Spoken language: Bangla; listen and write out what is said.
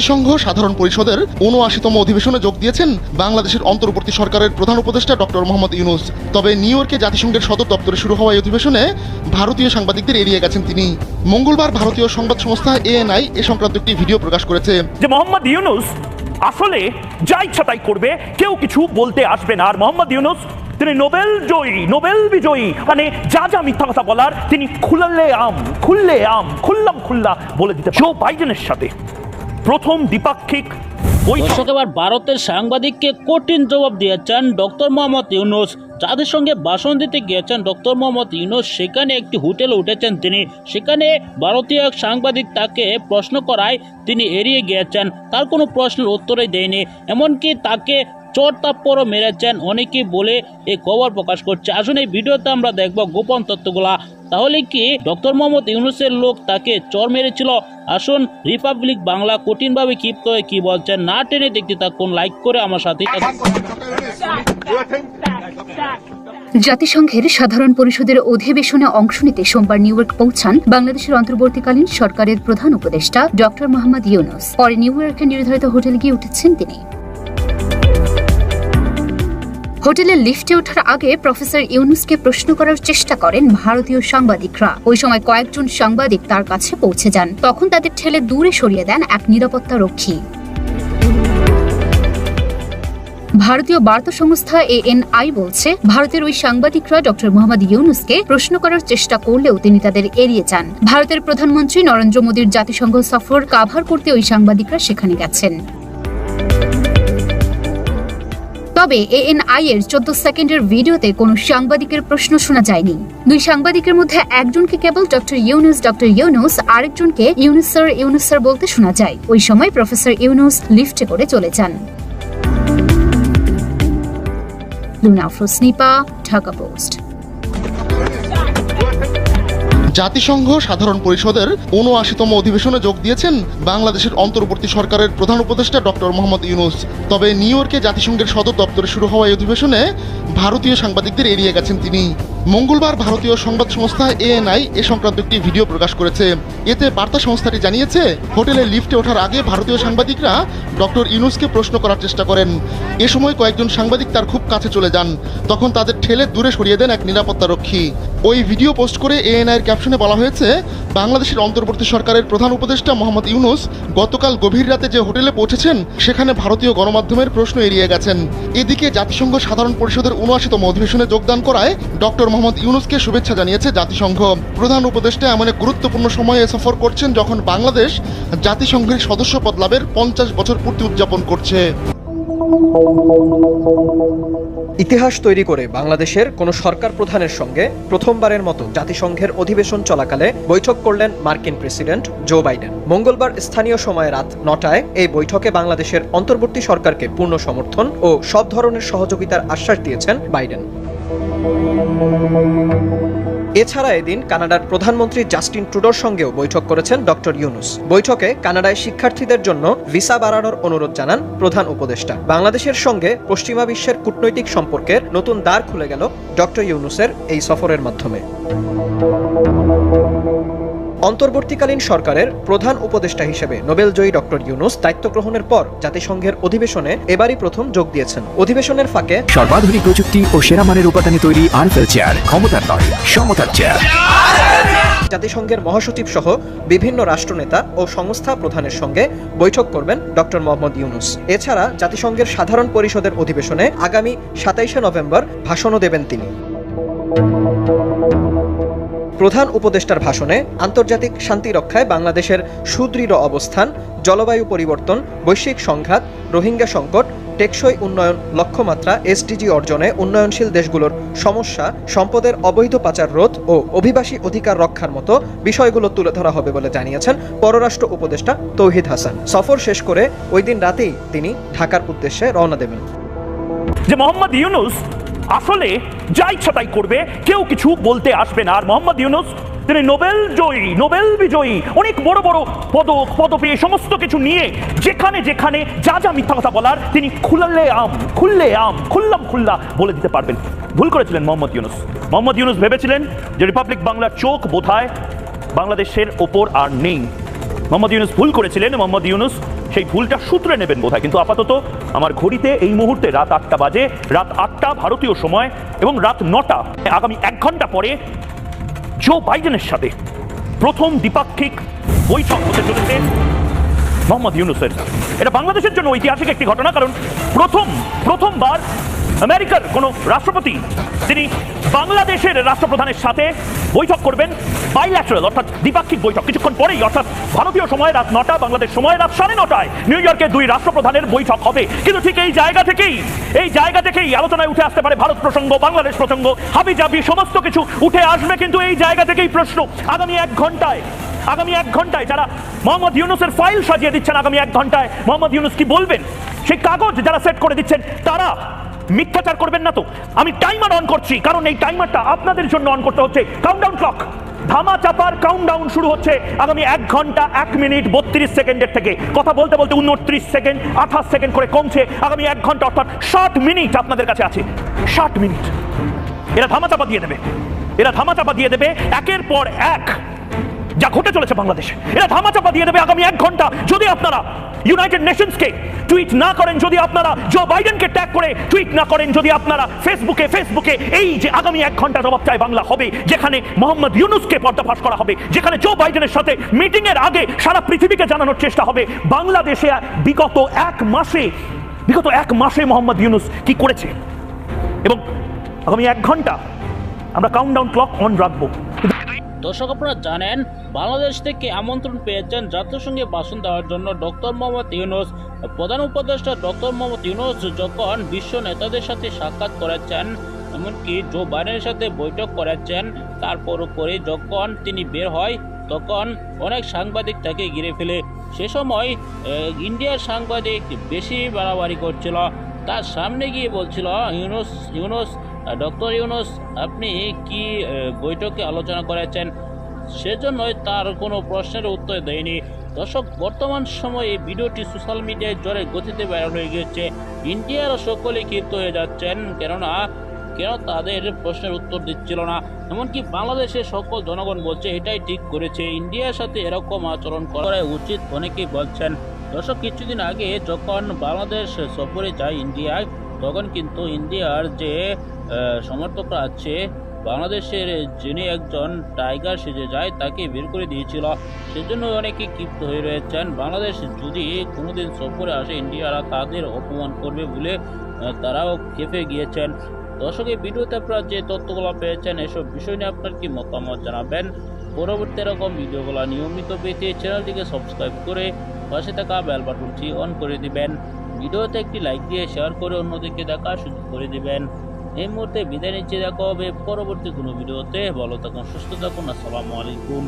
জাতিসংঘ সাধারণ পরিষদের ৭৯তম অধিবেশনে যোগ দিয়েছেন বাংলাদেশের অন্তর্বর্তী সরকারের প্রধান উপদেষ্টা ডক্টর মোহাম্মদ ইউনূস। তবে নিউ ইয়র্কে জাতিসংঘের সদর দপ্তরে শুরু হওয়া এই অধিবেশনে ভারতীয় সাংবাদিকদের এড়িয়ে গেছেন তিনি। মঙ্গলবার ভারতীয় সংবাদ সংস্থা ANI এ সংক্রান্ত একটি ভিডিও প্রকাশ করেছে। যে মোহাম্মদ ইউনূস আসলে যা ইচ্ছা তাই করবে, কেউ কিছু বলতে আসবে না। আর মোহাম্মদ ইউনূস তিনি নোবেল বিজয়ী, মানে যা যা মিথ্যা কথা বলার তিনি খুল্লা বলে দিতে। জো বাইডেনের সাথে প্রথম দ্বিপাক্ষিক দর্শক, এবার ভারতের সাংবাদিককে কঠিন জবাব দিয়েছেন ডক্টর মোহাম্মদ ইউনূস। জাতিসংঘে ভাষণ দিতে গিয়েছেন ডক্টর মোহাম্মদ ইউনূস। সেখানে একটি হোটেলে উঠেছেন তিনি। সেখানে ভারতীয় এক সাংবাদিক তাকে প্রশ্ন করায় তিনি এড়িয়ে গিয়েছেন, তার কোনো প্রশ্নের উত্তরই দেয়নি। এমনকি তাকে চোর তাপ্পরও মেরেছেন অনেকেই বলে এই খবর প্রকাশ করছে। আসুন এই ভিডিওতে আমরা দেখব গোপন তথ্যগুলা। তাহলে কি ডক্টর মোহাম্মদ ইউনূসের লোক তাকে চোর মেরেছিল? আসুন রিপাবলিক বাংলা কঠিনভাবে ক্ষিপ্ত হয়ে কি বলছেন না টেনে দেখতে থাকুন, লাইক করে আমার সাথে। জাতিসংঘের সাধারণ পরিষদের অধিবেশনে অংশ নিতে সোমবার নিউ ইয়র্ক পৌঁছান বাংলাদেশের অন্তর্বর্তীকালীন সরকারের প্রধান উপদেষ্টা ডক্টর মোহাম্মদ ইউনূস। পরে নিউ ইয়র্কের নির্ধারিত হোটেলে গিয়ে উঠেছেন তিনি। হোটেলের লিফটে ওঠার আগে প্রফেসর ইউনূসকে প্রশ্ন করার চেষ্টা করেন ভারতীয় সাংবাদিকরা। ওই সময় কয়েকজন সাংবাদিক তার কাছে পৌঁছে যান। তখন তাদের ঠেলে দূরে সরিয়ে দেন এক নিরাপত্তা রক্ষী। ভারতীয় বার্তা সংস্থা ANI বলছে, ভারতের ওই সাংবাদিকরা ডক্টর মোহাম্মদ ইউনূসকে প্রশ্ন করার চেষ্টা করলেও তিনি তাদের এড়িয়ে যান। ভারতের প্রধানমন্ত্রী নরেন্দ্র মোদীর জাতিসংঘ সফর কাভার করতে ওই সাংবাদিকরা সেখানে গেছেন। তবে ANI এর 14 সেকেন্ডের ভিডিওতে কোনো সাংবাদিকের প্রশ্ন শোনা যায়নি। দুই সাংবাদিকের মধ্যে একজনকে কেবল ডক্টর ইউনূস, আরেকজনকে ইউনূস স্যার বলতে শোনা যায়। ওই সময় প্রফেসর ইউনূস লিফটে করে চলে যান। লুনা ফ্রোসনিপা, ঢাকা পোস্ট। জাতিসংঘ সাধারণ পরিষদের ৭৯তম অধিবেশনে যোগ দিয়েছেন বাংলাদেশের অন্তর্বর্তী সরকারের প্রধান উপদেষ্টা ডক্টর মোহাম্মদ ইউনূস। তবে নিউ ইয়র্কে জাতিসংঘের সদর দপ্তরে শুরু হওয়া এই অধিবেশনে ভারতীয় সাংবাদিকদের এড়িয়ে গেছেন তিনি। মঙ্গলবার ভারতীয় সংবাদ সংস্থা ANI এ সংক্রান্ত একটি ভিডিও প্রকাশ করেছে। এতে বার্তা সংস্থাটি জানিয়েছে, হোটেলের লিফটে ওঠার আগে ভারতীয় সাংবাদিকরা ডক্টর ইউনূসকে প্রশ্ন করার চেষ্টা করেন। এ সময় কয়েকজন সাংবাদিক তার খুব কাছে চলে যান। তখন তাদের ঠেলে দূরে সরিয়ে দেন এক নিরাপত্তা রক্ষী। ওই ভিডিও পোস্ট করে ANI এর ক্যাপশনে বলা হয়েছে, বাংলাদেশের অন্তর্বর্তী সরকারের প্রধান উপদেষ্টা মোহাম্মদ ইউনূস গতকাল গভীর রাতে যে হোটেলে পৌঁছেছেন সেখানে ভারতীয় গণমাধ্যমের প্রশ্ন এড়িয়ে গেছেন। এদিকে জাতিসংঘ সাধারণ পরিষদের ৭৯তম অধিবেশনে যোগদান করায় ডক্টর মোহাম্মদ ইউনূসকে শুভেচ্ছা জানিয়েছে জাতিসংঘ। প্রধান উপদেষ্টা এমন এক গুরুত্বপূর্ণ সময়ে সফর করছেন যখন বাংলাদেশ জাতিসংঘের সদস্যপদ লাভের ৫০ বছর পূর্তি উদযাপন করছে। ইতিহাস তৈরি করে বাংলাদেশের কোনো সরকার প্রধানের সঙ্গে প্রথমবারের মতো জাতিসংঘের অধিবেশন চলাকালে বৈঠক করলেন মার্কিন প্রেসিডেন্ট জো বাইডেন। মঙ্গলবার স্থানীয় সময় রাত ৯টায় এই বৈঠকে বাংলাদেশের অন্তর্বর্তী সরকারকে পূর্ণ সমর্থন ও সব ধরনের সহযোগিতার আশ্বাস দিয়েছেন বাইডেন। এছাড়া এদিন কানাডার প্রধানমন্ত্রী জাস্টিন ট্রুডোর সঙ্গেও বৈঠক করেছেন ডক্টর ইউনূস। বৈঠকে কানাডায় শিক্ষার্থীদের জন্য ভিসা বাড়ানোর অনুরোধ জানান প্রধান উপদেষ্টা। বাংলাদেশের সঙ্গে পশ্চিমা বিশ্বের কূটনৈতিক সম্পর্কের নতুন দ্বার খুলে গেল ডক্টর ইউনূসের এই সফরের মাধ্যমে। অন্তর্বর্তীকালীন সরকারের প্রধান উপদেষ্টা হিসেবে নোবেলজয়ী ডক্টর ইউনূস দায়িত্ব গ্রহণের পর জাতিসংঘের অধিবেশনে এবারই প্রথম যোগ দিয়েছেন। অধিবেশনের ফাঁকে সর্বাধুনিক প্রযুক্তি ও সেরা মানের উপাদানে তৈরি আরফেল চেয়ার, ক্ষমতার নয় সমতার চেয়ার। জাতিসংঘের মহাসচিব সহ বিভিন্ন রাষ্ট্রনেতা ও সংস্থা প্রধানের সঙ্গে বৈঠক করবেন ডক্টর মোহাম্মদ ইউনূস। এছাড়া জাতিসংঘের সাধারণ পরিষদের অধিবেশনে আগামী ২৭শে নভেম্বর ভাষণও দেবেন তিনি। প্রধান উপদেষ্টার ভাষণে আন্তর্জাতিক শান্তি রক্ষায় বাংলাদেশের সুদৃঢ় অবস্থান, জলবায়ু পরিবর্তন, বৈশ্বিক সংঘাত, রোহিঙ্গা সংকট, টেকসই উন্নয়ন লক্ষ্যমাত্রা SDG অর্জনে উন্নয়নশীল দেশগুলোর সমস্যা, সম্পদের অবৈধ পাচার রোধ ও অভিবাসী অধিকার রক্ষার মতো বিষয়গুলো তুলে ধরা হবে বলে জানিয়েছেন পররাষ্ট্র উপদেষ্টা তৌহিদ হাসান। সফর শেষ করে ওই দিন রাতেই তিনি ঢাকার উদ্দেশ্যে রওনা দেবেন। যে মোহাম্মদ ইউনূস আসলে যা ইচ্ছা তাই করবে, কেউ কিছু বলতে আসবে না। আর মোহাম্মদ ইউনূস তিনি নোবেল বিজয়ী, অনেক বড় বড় পদবী সমস্ত কিছু নিয়ে যেখানে যেখানে যা যা মিথ্যা কথা বলার তিনি খুল্লা বলে দিতে পারবেন। ভুল করেছিলেন মোহাম্মদ ইউনূস ভেবেছিলেন যে রিপাবলিক বাংলার চোখ বোধহয় বাংলাদেশের ওপর আর নেই। মোহাম্মদ ইউনূস ভুল করেছিলেন। মোহাম্মদ ইউনূস সেই ভুলটা সূত্রে নেবেন বোধহয়। কিন্তু আপাতত আমার ঘড়িতে এই মুহূর্তে রাত 8টা বাজে, রাত 8টা ভারতীয় সময় এবং রাত 9টা, আগামী 1 ঘন্টা পরে জো বাইডেনের সাথে প্রথম দ্বিপাক্ষিক বৈঠক হতে চলেছে মোহাম্মদ ইউনূসের। এটা বাংলাদেশের জন্য ঐতিহাসিক একটি ঘটনা, কারণ প্রথমবার আমেরিকার কোনো রাষ্ট্রপতি তিনি বাংলাদেশের রাষ্ট্রপ্রধানের সাথে বৈঠক করবেন, বাইল্যাটারাল অর্থাৎ দ্বিপাক্ষিক বৈঠক। কিছুক্ষণ পরেই অর্থাৎ ভারতীয় সময় রাত 9টা, বাংলাদেশ সময় রাত 9:30 নিউ ইয়র্কে 2 রাষ্ট্রপ্রধানের বৈঠক হবে। কিন্তু ঠিক এই জায়গা থেকেই আলোচনায় উঠে আসতে পারে ভারত প্রসঙ্গ, বাংলাদেশ প্রসঙ্গ, হাবিজাবি সমস্ত কিছু উঠে আসবে। কিন্তু এই জায়গা থেকেই প্রশ্ন, আগামী 1 ঘন্টায় যারা মোহাম্মদ ইউনূসের ফাইল সাজিয়ে দিচ্ছেন, আগামী 1 ঘন্টায় মোহাম্মদ ইউনূস কি বলবেন, সেই কাগজ যারা সেট করে দিচ্ছেন তারা মিথ্যাচার করবেন না তো? আমি টাইমার অন করছি, কারণ এই টাইমারটা আপনাদের জন্য অন করতে হচ্ছে। কাউন্টডাউন ক্লক, ধামা চাপার কাউন্টডাউন শুরু হচ্ছে আগামী 1 ঘন্টা 1 মিনিট 32 সেকেন্ডের থেকে। কথা বলতে 29 সেকেন্ড 28 সেকেন্ড করে কমছে। আগামী 1 ঘন্টা অর্থাৎ 60 মিনিট আপনাদের কাছে আছে। 60 মিনিট এরা ধামা চাপা দিয়ে দেবে একের পর এক যা ঘটে চলেছে বাংলাদেশে। এরা ধামাচাপা দিয়ে দেবে আগামী 1 ঘন্টা। যদি আপনারা ইউনাইটেড নেশনসকে টুইট না করেন, যদি আপনারা জো বাইডেনকে ট্যাগ করে টুইট না করেন, যদি আপনারা ফেসবুকে এই যে আগামী 1 ঘন্টা জবাব চাই বাংলা হবে, যেখানে মোহাম্মদ ইউনূসকে পর্দাফাশ করা হবে, যেখানে জো বাইডেনের সাথে মিটিং এর আগে সারা পৃথিবীকে জানানোর চেষ্টা হবে বাংলাদেশে বিগত এক মাসে মোহাম্মদ ইউনূস কি করেছে। এবং আগামী 1 ঘন্টা আমরা কাউন্টডাউন ক্লক অন রাখবো। দর্শক, আপনারা জানেন বাংলাদেশ থেকে আমন্ত্রণ পেয়েছেন জাতিসংঘে ভাষণ দেওয়ার জন্য ডক্টর মোহাম্মদ ইউনূস। প্রধান উপদেষ্টা ডক্টর মোহাম্মদ ইউনূস যখন বিশ্ব নেতাদের সাথে সাক্ষাৎ করেছেন, এমনকি জো বাইডেনের সাথে বৈঠক করেছেন, তারপরে যখন তিনি বের হয় তখন অনেক সাংবাদিক তাকে ঘিরে ফেলে। সে সময় ইন্ডিয়ার সাংবাদিক বেশি বাড়াবাড়ি করছিল, তার সামনে গিয়ে বলছিল, ডক্টর ইউনূস আপনি কি বৈঠকে আলোচনা করেছেন? সেজন্যই তার কোনো প্রশ্নের উত্তর দেয়নি। দর্শক, বর্তমান সময়ে এই ভিডিওটি সোশ্যাল মিডিয়ায় জোরে গতিতে ভাইরাল হয়ে গেছে। ইন্ডিয়ার সকলে ক্ষিপ্ত হয়ে যাচ্ছেন, কেন তাদের প্রশ্নের উত্তর দিচ্ছিল না। এমনকি বাংলাদেশের সকল জনগণ বলছে এটাই ঠিক করেছে, ইন্ডিয়ার সাথে এরকম আচরণ করা উচিত অনেকেই বলছেন। দর্শক, কিছুদিন আগে যখন বাংলাদেশ সফরে যায় ইন্ডিয়ায়, তখন কিন্তু ইন্ডিয়ার যে সমর্থকরা আছে, বাংলাদেশের যিনি একজন টাইগার সেজে যায় তাকে বের করে দিয়েছিল। সেজন্য অনেকে ক্ষিপ্ত হয়ে রয়েছেন। বাংলাদেশ যদি কোনোদিন সফরে আসে ইন্ডিয়ারা তাদের অপমান করবে বলে তারাও ক্ষেপে গিয়েছেন। দর্শক, এই ভিডিওতে আপনারা যে তথ্যগুলো পেয়েছেন এসব বিষয় নিয়ে আপনার কি মতামত জানাবেন। পরবর্তী এরকম ভিডিওগুলো নিয়মিত পেতে চ্যানেলটিকে সাবস্ক্রাইব করে পাশে থাকা বেল বাটনটি অন করে দিবেন। ভিডিওতে একটি লাইক দিয়ে শেয়ার করে অন্যদিকে দেখার সুযোগ করে দিবেন। এই মুহূর্তে বিদায় নিচ্ছি, দেখা হবে পরবর্তী কোনো ভিডিওতে। ভালো থাকুন, সুস্থ থাকুন, আসসালামু আলাইকুম।